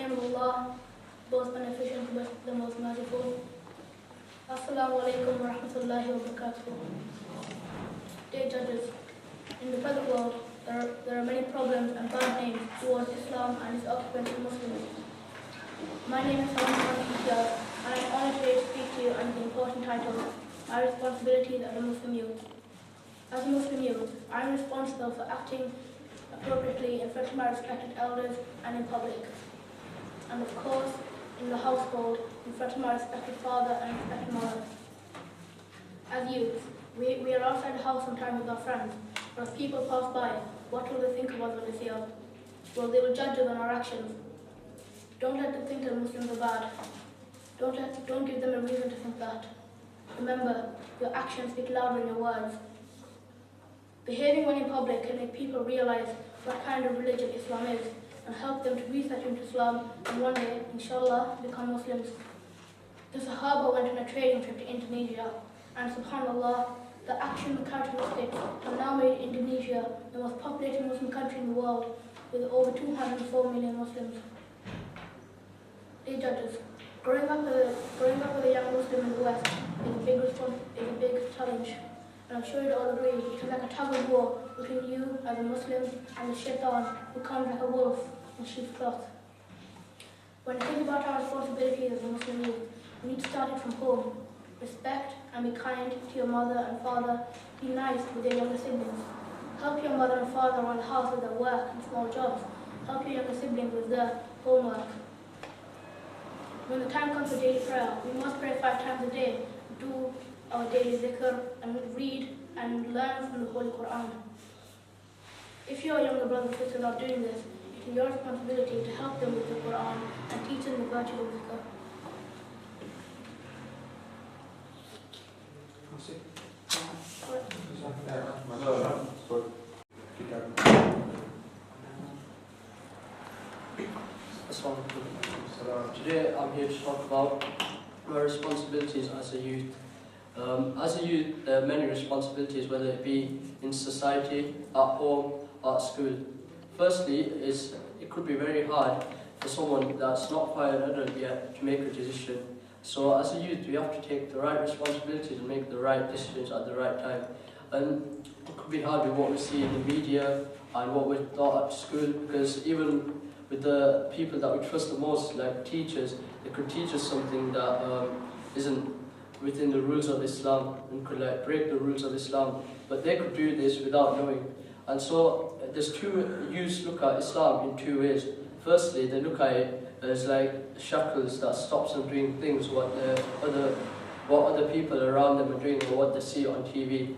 name of Allah, most beneficent, the most merciful. Assalamu alaikum wa rahmatullahi wa barakatuh. Dear judges, in the present world, there are many problems and bad names towards Islam and its occupants Muslims. My name is Ramazan, and I am honored today to speak to you under the important title, My Responsibilities as a Muslim Youth. As a Muslim youth, I am responsible for acting appropriately in front of my respected elders and in public. And of course, in the household, in front of my respected father and respected mother. As youths, we are outside the house sometimes with our friends, but if people pass by, what will they think of us when they see us? Well, they will judge us on our actions. Don't let them think that Muslims are bad. Don't give them a reason to think that. Remember, your actions speak louder than your words. Behaving when in public can make people realize what kind of religion Islam is and help them to research into Islam and one day, inshallah, become Muslims. The Sahaba went on a trading trip to Indonesia and subhanallah, the actions and characteristics have now made Indonesia the most populated Muslim country in the world with over 204 million Muslims. Dear judges, growing up with a young Muslim in the West is a big challenge. And I'm sure you'd all agree, it is like a tug of war between you as a Muslim and the shaitan who comes like a wolf in sheep's cloth. When we think about our responsibilities as a Muslim youth, we need to start it from home. Respect and be kind to your mother and father. Be nice with your younger siblings. Help your mother and father around the house with their work and small jobs. Help your younger siblings with their homework. When the time comes for daily prayer, we must pray 5 times a day. Do our daily zikr and read and learn from the Holy Quran. If your younger brothers and sisters are doing this, it is your responsibility to help them with the Quran and teach them the virtue of zikr. Today I'm here to talk about my responsibilities as a youth. As a youth, there are many responsibilities, whether it be in society, at home, or at school. Firstly, it could be very hard for someone that's not quite an adult yet to make a decision. So as a youth, we have to take the right responsibilities and make the right decisions at the right time. And it could be hard with what we see in the media and what we're taught at school, because even with the people that we trust the most, like teachers, they could teach us something that isn't within the rules of Islam and could break the rules of Islam, but they could do this without knowing. And so there's two youths look at Islam in 2 ways. Firstly, they look at it as like shackles that stops them doing things what other people around them are doing or what they see on TV.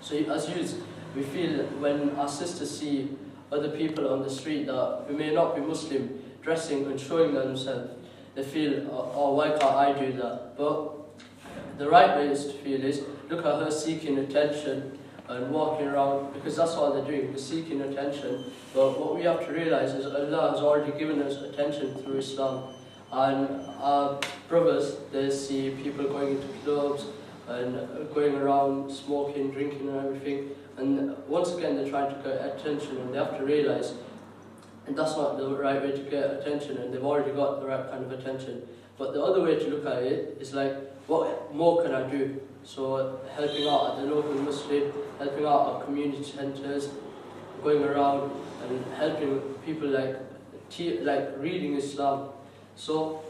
So as youths, we feel when our sisters see other people on the street that who may not be Muslim dressing and showing themselves, they feel, oh, why can't I do that? But the right way is to feel is, look at her seeking attention and walking around, because that's all they're doing, they're seeking attention. But what we have to realize is Allah has already given us attention through Islam. And our brothers, they see people going into clubs and going around smoking, drinking and everything. And once again, they're trying to get attention, and they have to realize and that's not the right way to get attention, and they've already got the right kind of attention. But the other way to look at it is like, what more can I do? So helping out at the local masjid, helping out at community centres, going around and helping people like reading Islam. So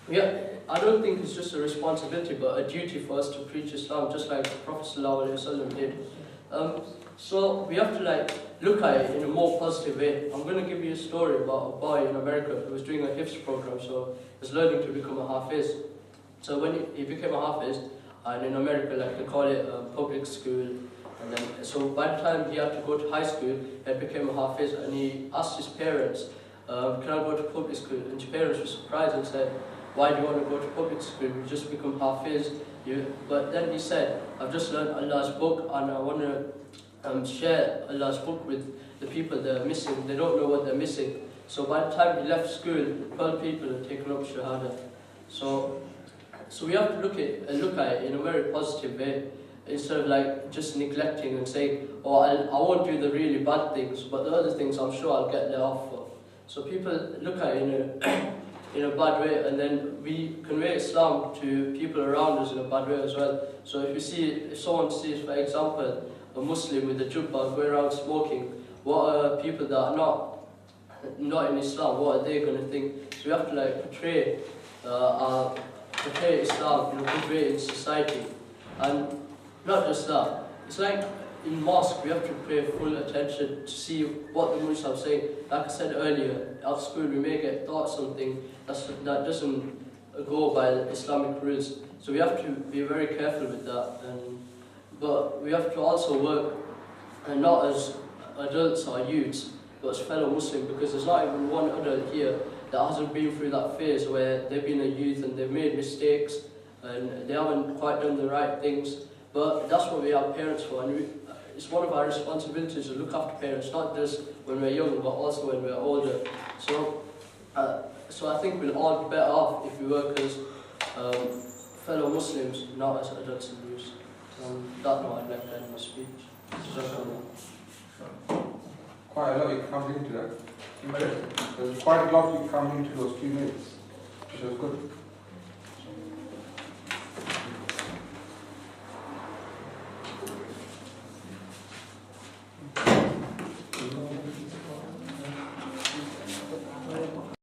yeah, I don't think it's just a responsibility but a duty for us to preach Islam, just like the Prophet ﷺ did. So we have to look at it in a more positive way. I'm going to give you a story about a boy in America who was doing a Hifz program, so he was learning to become a Hafiz. So when he became a Hafiz, and in America they call it a public school, and then so by the time he had to go to high school, he became a Hafiz, and he asked his parents, can I go to public school? And his parents were surprised and said, why do you want to go to public school? You just become Hafiz. But then he said, I've just learned Allah's book and I want to share Allah's book with the people that are missing. They don't know what they're missing. So by the time he left school, 12 people had taken up Shahada. So we have to look at it in a very positive way, instead of just neglecting and saying, oh, I won't do the really bad things, but the other things I'm sure I'll get let off for. So people look at it in a bad way, and then we convey Islam to people around us in a bad way as well. So if someone sees, for example, a Muslim with a jubbah going around smoking, what are people that are not in Islam, what are they going to think? So we have to like portray Islam in a good way in society. And not just that, it's like in mosque we have to pay full attention to see what the Muslims are saying. Like I said earlier, at school we may get taught something that doesn't go by the Islamic rules. So we have to be very careful with that. But we have to also work, and not as adults or youths, but as fellow Muslims, because there's not even one adult here that hasn't been through that phase where they've been a youth and they've made mistakes and they haven't quite done the right things. But that's what we have parents for, and it's one of our responsibilities to look after parents, not just when we're young, but also when we're older. So I think we'll all be better off if we work as fellow Muslims, not as adults and youths. That note I'd like to end my speech. Quite a lot you crammed into that. There's quite a lot you crammed into those 2 minutes, which was good.